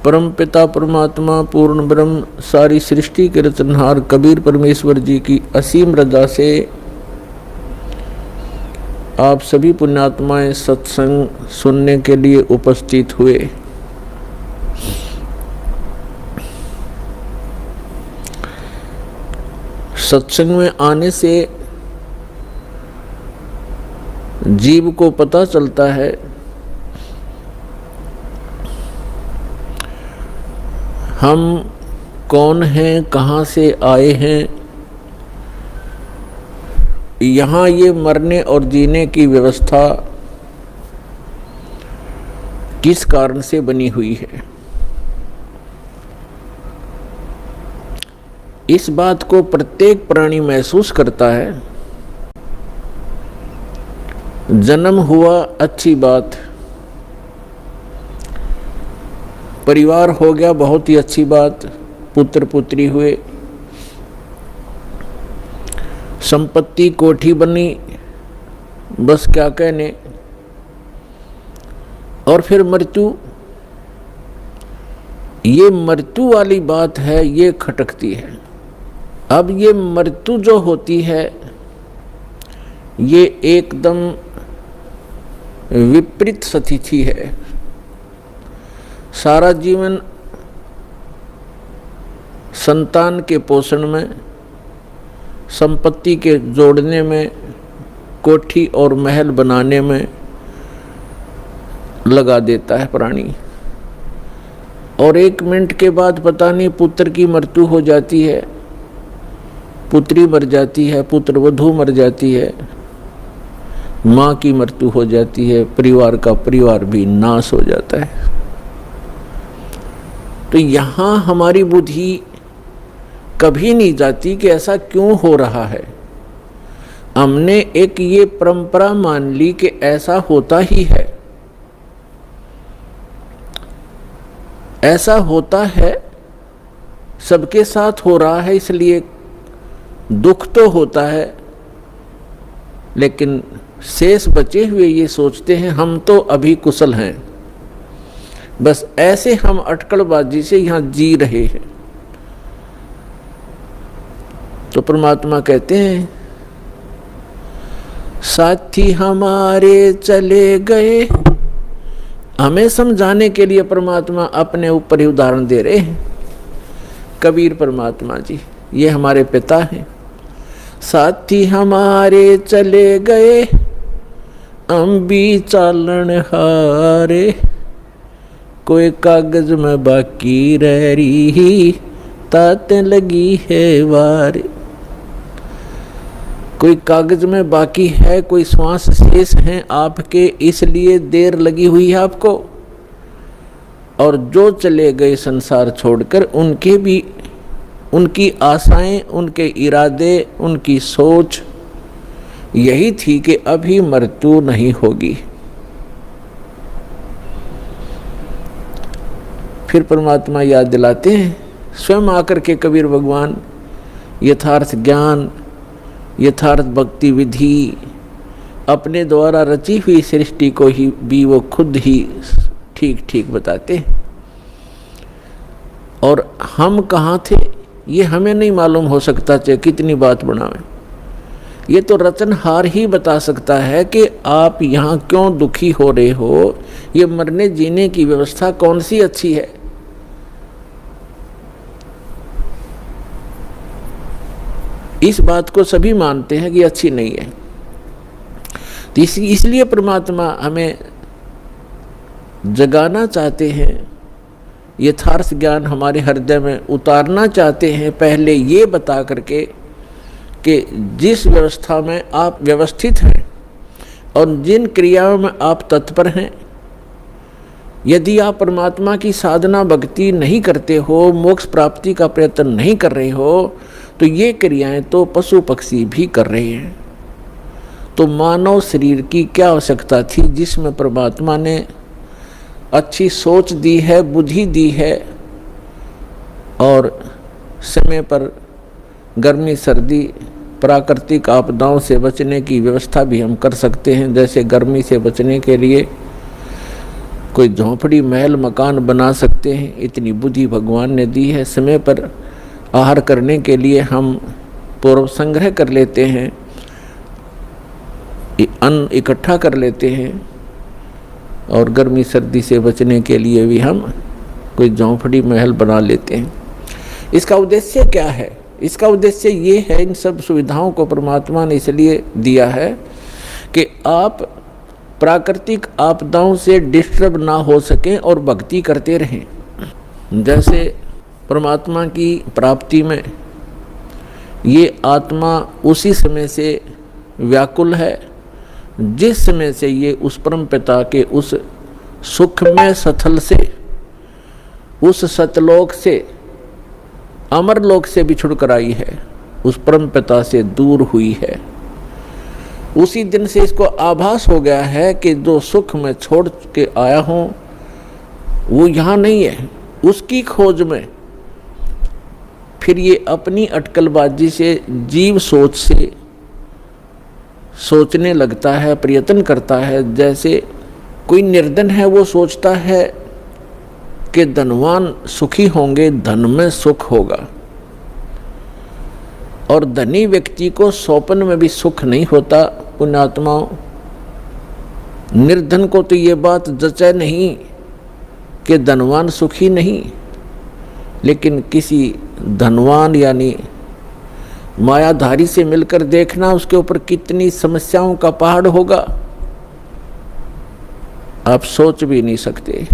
परम पिता परमात्मा पूर्ण ब्रह्म सारी सृष्टि के रचनहार कबीर परमेश्वर जी की असीम रजा से आप सभी पुण्यात्माएं सत्संग सुनने के लिए उपस्थित हुए। सत्संग में आने से जीव को पता चलता है हम कौन हैं, कहाँ से आए हैं। यहाँ ये मरने और जीने की व्यवस्था किस कारण से बनी हुई है, इस बात को प्रत्येक प्राणी महसूस करता है। जन्म हुआ अच्छी बात, परिवार हो गया बहुत ही अच्छी बात, पुत्र पुत्री हुए, संपत्ति कोठी बनी, बस क्या कहने। और फिर मृत्यु, ये मृत्यु वाली बात है, ये खटकती है। अब ये मृत्यु जो होती है ये एकदम विपरीत स्थिति है। सारा जीवन संतान के पोषण में, संपत्ति के जोड़ने में, कोठी और महल बनाने में लगा देता है प्राणी, और 1 मिनट के बाद पता नहीं पुत्र की मृत्यु हो जाती है, पुत्री मर जाती है, पुत्र वधू मर जाती है, माँ की मृत्यु हो जाती है, परिवार का परिवार भी नाश हो जाता है। तो यहाँ हमारी बुद्धि कभी नहीं जाती कि ऐसा क्यों हो रहा है। हमने एक ये परंपरा मान ली कि ऐसा होता ही है, ऐसा होता है, सबके साथ हो रहा है, इसलिए दुख तो होता है। लेकिन शेष बचे हुए ये सोचते हैं हम तो अभी कुशल हैं, बस ऐसे हम अटकलबाजी से यहाँ जी रहे हैं। तो परमात्मा कहते हैं साथी हमारे चले गए। हमें समझाने के लिए परमात्मा अपने ऊपर ही उदाहरण दे रहे हैं। कबीर परमात्मा जी ये हमारे पिता हैं। साथी हमारे चले गए, हम भी चालन हारे, कोई कागज में बाकी रह रही, ताते लगी है वारे। कोई कागज में बाकी है, कोई श्वास शेष हैं आपके, इसलिए देर लगी हुई है आपको। और जो चले गए संसार छोड़कर, उनके भी, उनकी आशाएं, उनके इरादे, उनकी सोच यही थी कि अभी मृत्यु नहीं होगी। फिर परमात्मा याद दिलाते हैं, स्वयं आकर के कबीर भगवान यथार्थ ज्ञान, यथार्थ भक्ति विधि, अपने द्वारा रची हुई सृष्टि को ही भी वो खुद ही ठीक ठीक बताते हैं। और हम कहाँ थे ये हमें नहीं मालूम हो सकता, चाहे कितनी बात बनावें। ये तो रचनहार ही बता सकता है कि आप यहाँ क्यों दुखी हो रहे हो, ये मरने जीने की व्यवस्था कौन सी अच्छी है। इस बात को सभी मानते हैं कि अच्छी नहीं है। तो इसलिए परमात्मा हमें जगाना चाहते हैं, यथार्थ ज्ञान हमारे हृदय में उतारना चाहते हैं, पहले ये बता करके कि जिस व्यवस्था में आप व्यवस्थित हैं और जिन क्रियाओं में आप तत्पर हैं, यदि आप परमात्मा की साधना भक्ति नहीं करते हो, मोक्ष प्राप्ति का प्रयत्न नहीं कर रहे हो, तो ये क्रियाएं तो पशु पक्षी भी कर रहे हैं। तो मानव शरीर की क्या आवश्यकता थी, जिसमें परमात्मा ने अच्छी सोच दी है, बुद्धि दी है, और समय पर गर्मी सर्दी प्राकृतिक आपदाओं से बचने की व्यवस्था भी हम कर सकते हैं। जैसे गर्मी से बचने के लिए कोई झोंपड़ी महल मकान बना सकते हैं, इतनी बुद्धि भगवान ने दी है। समय पर आहार करने के लिए हम पूर्व संग्रह कर लेते हैं, अन्न इकट्ठा कर लेते हैं, और गर्मी सर्दी से बचने के लिए भी हम कोई झोंपड़ी महल बना लेते हैं। इसका उद्देश्य क्या है? इसका उद्देश्य ये है, इन सब सुविधाओं को परमात्मा ने इसलिए दिया है कि आप प्राकृतिक आपदाओं से डिस्टर्ब ना हो सकें और भक्ति करते रहें। जैसे परमात्मा की प्राप्ति में ये आत्मा उसी समय से व्याकुल है जिस समय से ये उस परम पिता के उस सुखमय सथल से, उस सतलोक से, अमरलोक से बिछुड़ कर आई है, उस परम पिता से दूर हुई है। उसी दिन से इसको आभास हो गया है कि जो सुख मैं छोड़ के आया हूं वो यहाँ नहीं है। उसकी खोज में फिर ये अपनी अटकलबाजी से, जीव सोच से सोचने लगता है, प्रयत्न करता है। जैसे कोई निर्धन है, वो सोचता है कि धनवान सुखी होंगे, धन में सुख होगा, और धनी व्यक्ति को स्वप्न में भी सुख नहीं होता। पुण्यात्माओं, निर्धन को तो ये बात जचे नहीं कि धनवान सुखी नहीं, लेकिन किसी धनवान यानी मायाधारी से मिलकर देखना, उसके ऊपर कितनी समस्याओं का पहाड़ होगा, आप सोच भी नहीं सकते।